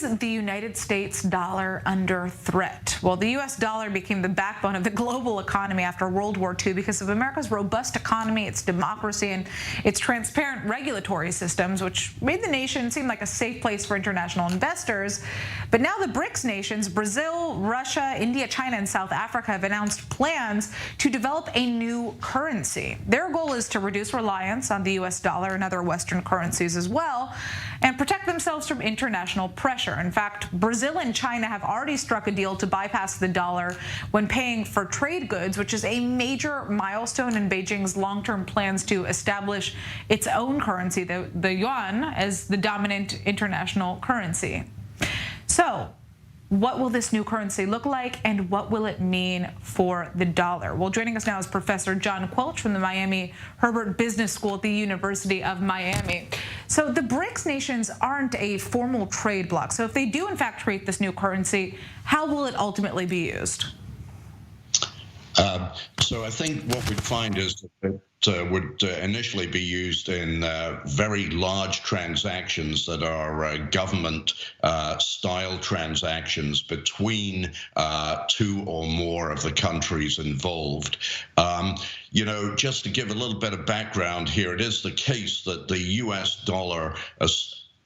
is the United States dollar under threat? Well, the U.S. dollar became the backbone of the global economy after World War II because of America's robust economy, its democracy, and its transparent regulatory systems, which made the nation seem like a safe place for international investors. But now the BRICS nations, Brazil, Russia, India, China, and South Africa, have announced plans to develop a new currency. Their goal is to reduce reliance on the U.S. dollar and other Western currencies as well, and protect themselves from international pressure. In fact, Brazil and China have already struck a deal to bypass the dollar when paying for trade goods, which is a major milestone in Beijing's long-term plans to establish its own currency, the yuan, as the dominant international currency. So, what will this new currency look like, and what will it mean for the dollar? Well, joining us now is Professor John Quelch from the Miami Herbert Business School at the University of Miami. So the BRICS nations aren't a formal trade bloc. So if they do, in fact, create this new currency, how will it ultimately be used? So I think what we'd find is that it would initially be used in very large transactions that are government-style transactions between two or more of the countries involved. You know, just to give a little bit of background here, it is the case that the U.S. dollar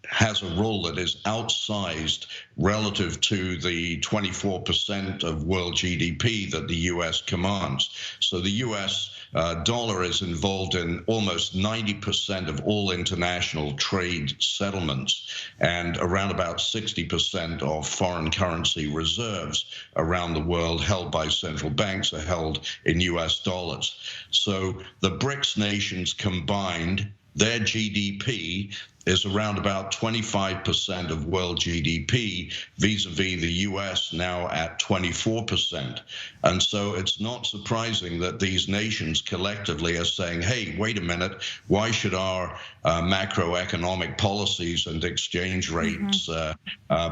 has a role that is outsized relative to the 24% of world GDP that the U.S. commands. So the U.S. Dollar is involved in almost 90% of all international trade settlements, and around about 60% of foreign currency reserves around the world held by central banks are held in U.S. dollars. So the BRICS nations combined, their GDP is around about 25% of world GDP, vis-a-vis the US now at 24%. And so it's not surprising that these nations collectively are saying, hey, wait a minute, why should our macroeconomic policies and exchange rates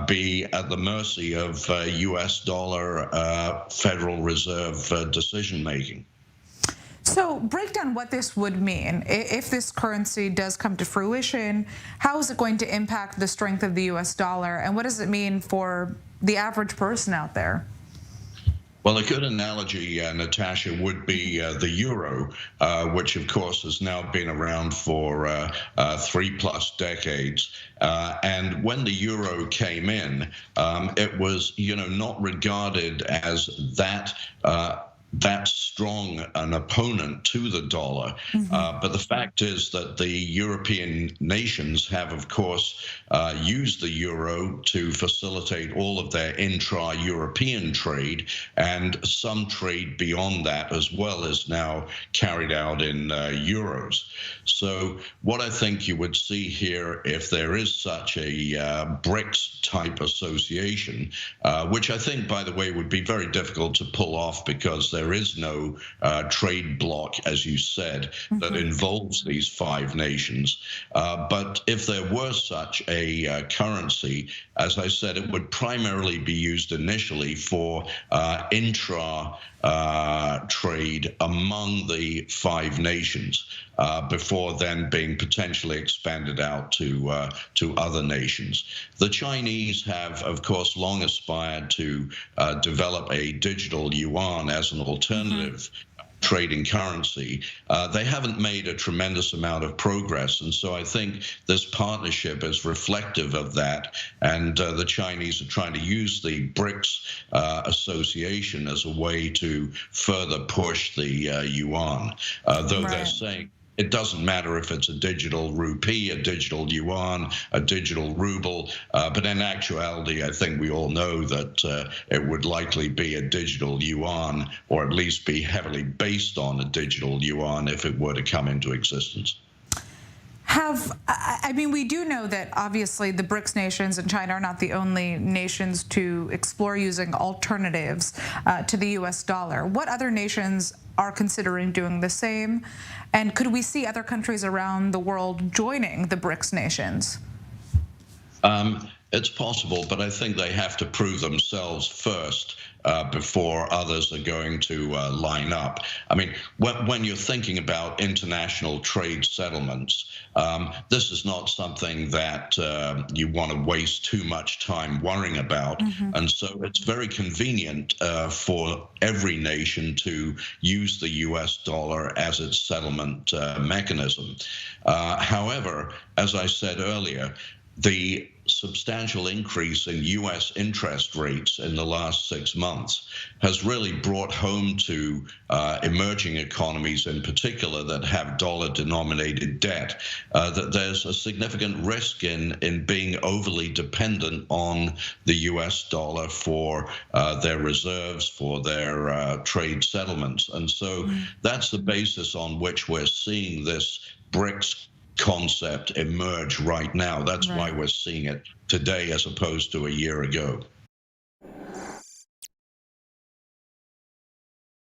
be at the mercy of US dollar Federal Reserve decision-making? So break down what this would mean. If this currency does come to fruition, how is it going to impact the strength of the U.S. dollar, and what does it mean for the average person out there? Well, a good analogy, Natasha, would be the euro, which, of course, has now been around for 3+ decades. And when the euro came in, it was, not regarded as that strong an opponent to the dollar. But the fact is that the European nations have, of course, used the euro to facilitate all of their intra-European trade, and some trade beyond that as well is now carried out in euros. So what I think you would see here, if there is such a BRICS-type association, which I think, by the way, would be very difficult to pull off because there is no trade bloc, as you said, that involves these 5 nations. But if there were such a currency, as I said, it would primarily be used initially for intra trade among the 5 nations, before then being potentially expanded out to other nations. The Chinese have, of course, long aspired to develop a digital yuan as an alternative trading currency. They haven't made a tremendous amount of progress, and so I think this partnership is reflective of that, and the Chinese are trying to use the BRICS association as a way to further push the yuan, though they're saying it doesn't matter if it's a digital rupee, a digital yuan, a digital ruble, but in actuality, I think we all know that it would likely be a digital yuan, or at least be heavily based on a digital yuan if it were to come into existence. We do know that obviously the BRICS nations and China are not the only nations to explore using alternatives to the U.S. dollar. What other nations are considering doing the same? And could we see other countries around the world joining the BRICS nations? It's possible, but I think they have to prove themselves first before others are going to line up. I mean, when you're thinking about international trade settlements, this is not something that you want to waste too much time worrying about. And so it's very convenient for every nation to use the US dollar as its settlement mechanism. However, as I said earlier, the substantial increase in U.S. interest rates in the last 6 months has really brought home to emerging economies in particular that have dollar-denominated debt that there's a significant risk in being overly dependent on the U.S. dollar for their reserves, for their trade settlements. And so that's the basis on which we're seeing this BRICS concept emerge right now. That's why we're seeing it today as opposed to a year ago.